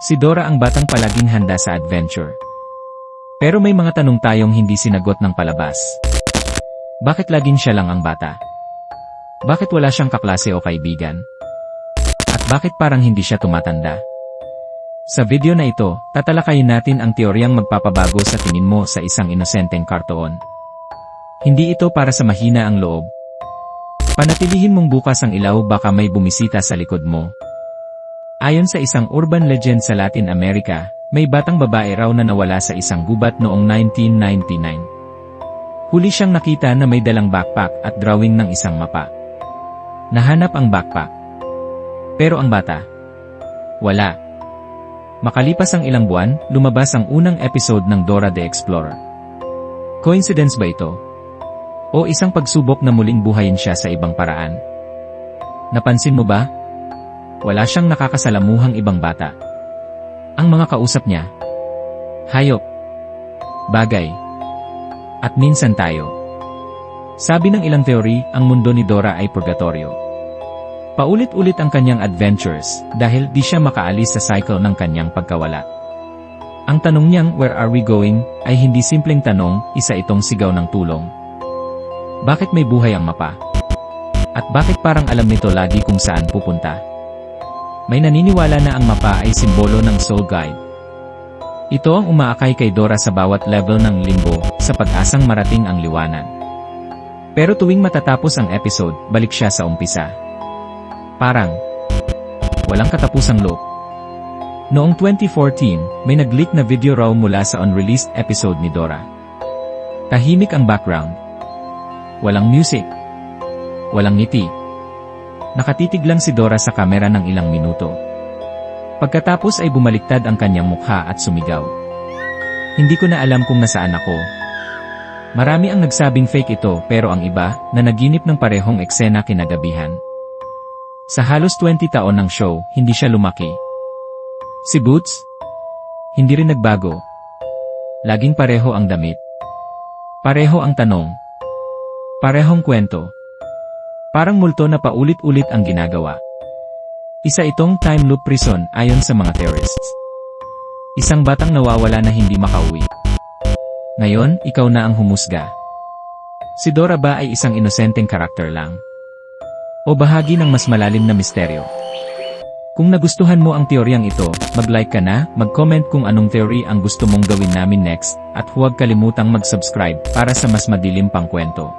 Si Dora ang batang palaging handa sa adventure. Pero may mga tanong tayong hindi sinagot ng palabas. Bakit laging siya lang ang bata? Bakit wala siyang kaklase o kaibigan? At bakit parang hindi siya tumatanda? Sa video na ito, tatalakayin natin ang teoryang magpapabago sa tingin mo sa isang inosenteng kartoon. Hindi ito para sa mahina ang loob. Panatilihin mong bukas ang ilaw, baka may bumisita sa likod mo. Ayon sa isang urban legend sa Latin America, may batang babae raw na nawala sa isang gubat noong 1999. Huli siyang nakita na may dalang backpack at drawing ng isang mapa. Nahanap ang backpack. Pero ang bata, wala. Makalipas ang ilang buwan, lumabas ang unang episode ng Dora the Explorer. Coincidence ba ito? O isang pagsubok na muling buhayin siya sa ibang paraan? Napansin mo ba? Wala siyang nakakasalamuhang ibang bata. Ang mga kausap niya, hayop, bagay, at minsan tayo. Sabi ng ilang teori, ang mundo ni Dora ay purgatorio. Paulit-ulit ang kanyang adventures dahil di siya makaalis sa cycle ng kanyang pagkawala. Ang tanong niyang "Where are we going?" ay hindi simpleng tanong, isa itong sigaw ng tulong. Bakit may buhay ang mapa? At bakit parang alam nito lagi kung saan pupunta? May naniniwala na ang mapa ay simbolo ng soul guide. Ito ang umaakay kay Dora sa bawat level ng limbo, sa pag-asang marating ang liwanag. Pero tuwing matatapos ang episode, balik siya sa umpisa. Parang walang katapusang loop. Noong 2014, may nag-leak na video raw mula sa unreleased episode ni Dora. Tahimik ang background. Walang music. Walang ngiti. Nakatitig lang si Dora sa kamera ng ilang minuto. Pagkatapos ay bumaliktad ang kanyang mukha at sumigaw. Hindi ko na alam kung nasaan ako. Marami ang nagsabing fake ito, pero ang iba, nanaginip ng parehong eksena kinagabihan. Sa halos 20 taon ng show, hindi siya lumaki. Si Boots? Hindi rin nagbago. Laging pareho ang damit. Pareho ang tanong. Parehong kwento. Parang multo na paulit-ulit ang ginagawa. Isa itong time loop prison ayon sa mga theorists. Isang batang nawawala na hindi makauwi. Ngayon, ikaw na ang humusga. Si Dora ba ay isang inosenteng karakter lang? O bahagi ng mas malalim na misteryo? Kung nagustuhan mo ang teoryang ito, mag-like ka na, mag-comment kung anong theory ang gusto mong gawin namin next, at huwag kalimutang mag-subscribe para sa mas madilim pang kwento.